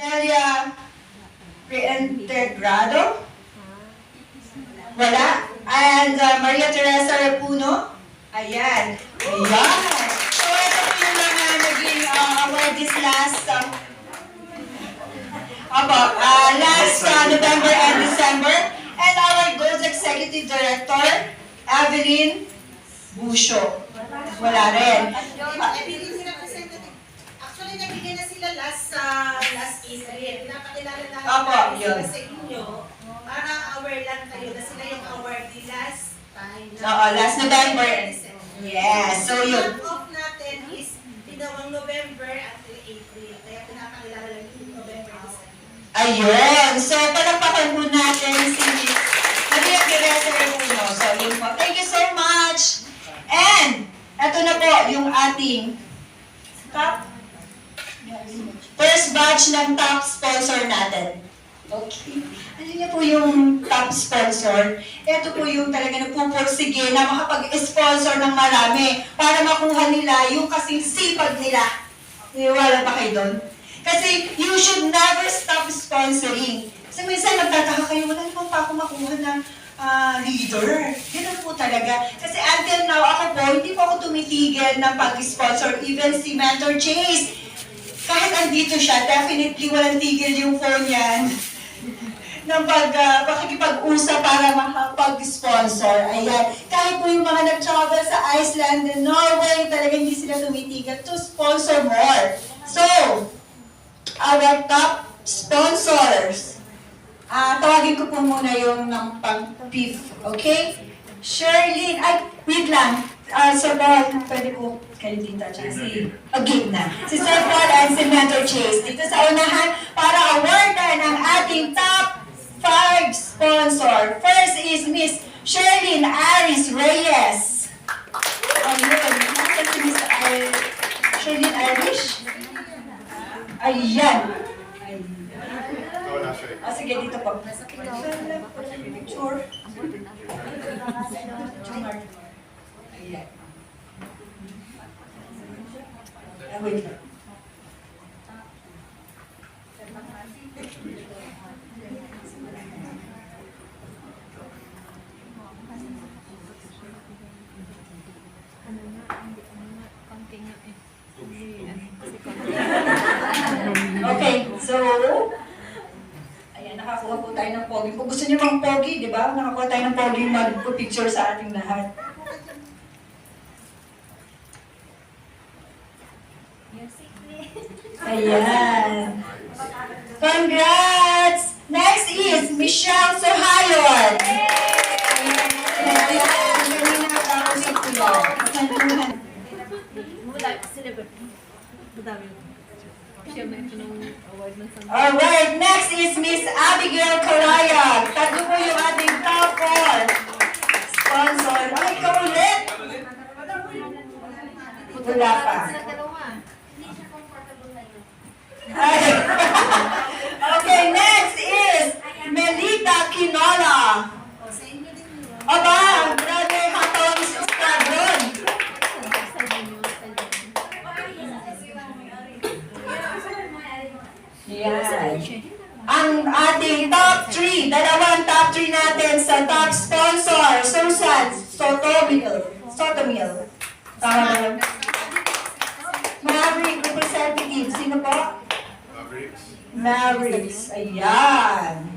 Delia Reintegrado? Wala? And Maria Teresa Repuno? Ayan. Ayan. So, ito po yung mga naging awardees last November and December. And our Goals Executive Director, Evelyn Busio. Wala rin. Actually, nabigyan na sila last April. Pinapakilala namin sila sa inyo para aware lang kayo na sila yung awardee last time. Oo, last November. Yes, so yun. Ang off natin is pinawang November until April. Kaya pinapakilala lang yung November, December. Ayun. So, palakpakan po natin si Maria Teresa Repuno. So, yun po. Thank you so much. And, eto na po yung ating first batch ng top sponsor natin. Okay. Ano niyo po yung top sponsor? Ito po yung talaga nagpupursige na makapag-sponsor ng marami para makuha nila yung kasing sipag nila. Niwala ba kayo doon? Kasi you should never stop sponsoring. Kasi minsan nagtataka kayo, wala naman pa ako makuha ng leader. Ganun po talaga. Kasi until now, ako po, hindi po ako tumitigil ng pag-sponsor. Even si Mentor Chase, kahit andito siya, definitely walang tigil yung phone yan ng pakikipag-usap para makapag-sponsor. Ayan. Kahit po yung mga nag-travel sa Iceland and Norway, talaga hindi sila tumitigil to sponsor more. So, our top sponsors. Tawagin ko po muna yung ng pang-PIF. Okay? Shirley, ay, wait lang. Sir Paul, pwede po kayo dito siya. Okay na. Si Sir Paul and si Mentor Chase. Dito sa unahan para awardan ang ating top 5 sponsor. First is Miss Sherlyn Aris Reyes. Ayun. Nasaan si Miss Sherlyn Irish? Ayan. Sige, dito po. Picture. Ayan. Wait lang. Okay, so, ayan, nakakuha po tayo ng pogi. Kung gusto niyo mang pogi, di ba? Nakakuha tayo ng pogi, mag-picture sa ating lahat. Ayan. Congrats! Next is Michelle Sohayon. Alright, next is Miss Abigail Kalayag. Tatlo po yung ating top 4 sponsor. Ay, ikaw ulit! Wala pa. Okay, next is Melita Quinola. Aba, grabe, hatawang si Squadron. Yan. Ang ating top 3, dalawang top 3 natin sa top sponsor, Susan Sotomil. Tama na lang. Maverick representative, sino po? Mavericks. Ayan.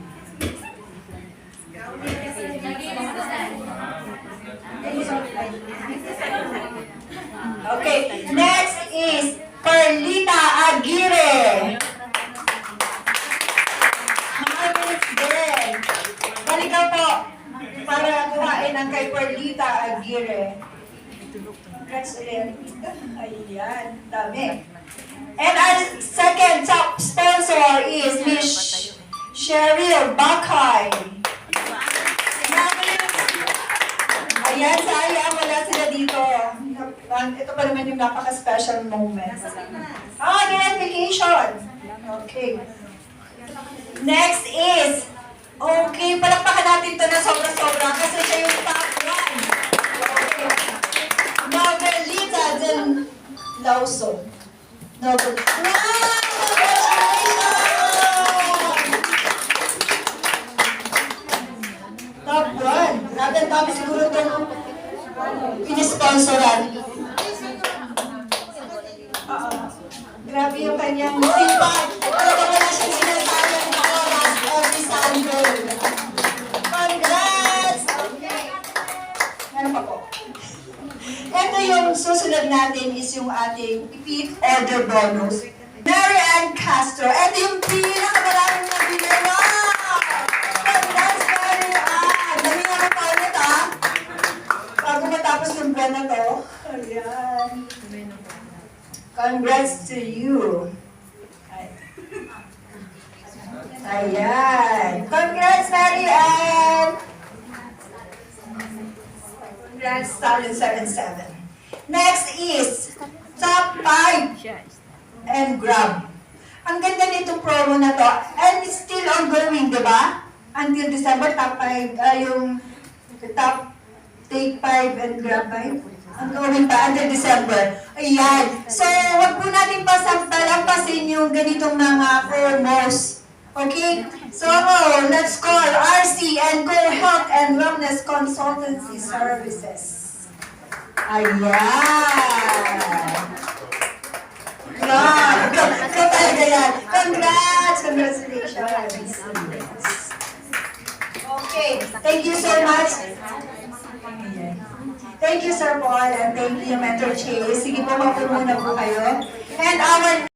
Okay, next is Perlita Aguirre. Mavericks din. Halika po para kuhain ang kay Perlita Aguirre. Congrats ulit. Ayan, dami. And our second top sponsor is Miss Cheryl Bakay. Ayan, sayang wala sila dito. Ito pa naman yung napaka-special moment. They're on vacation. Okay. Next is, okay, palakpakan natin ito na sobra-sobra kasi siya yung top 1. Okay. Margarita Del Lawson. Wow! Congratulations! Top 1. Grabe, ang dami siguro itong inisponsoran. Grabe yung kanyang feedback. Talaga wala siyang sinasayang na oras every Sunday. Congrats! Meron pa po. Ito yung susunod natin is yung ating repeat order bonus. Mary Ann Castro. Ito yung pinakamaraming nabili. Wow! Congrats, Mary Ann! Dami nga pa ulit, ha? Bago matapos yung buwan na to. Ayan. Congrats to you. Ayan. Congrats, Mary Ann! Congrats, 777. Next is top 5 and grab. Ang ganda nitong promo na to. And it's still ongoing, di ba? Until December, top 5, yung top take 5 and grab 5. Ongoing pa until December. Ayan. So, wag po natin palampasin yung ganitong mga promos. Okay? So, let's call RC and Go Health and Wellness Consultancy Services. Ayan. Grabe. Kapag yan. Congrats! Congratulations. Okay. Thank you so much. Thank you, Sir Paul, and thank you, Mentor Chase. Sige po, mapo muna po kayo. And our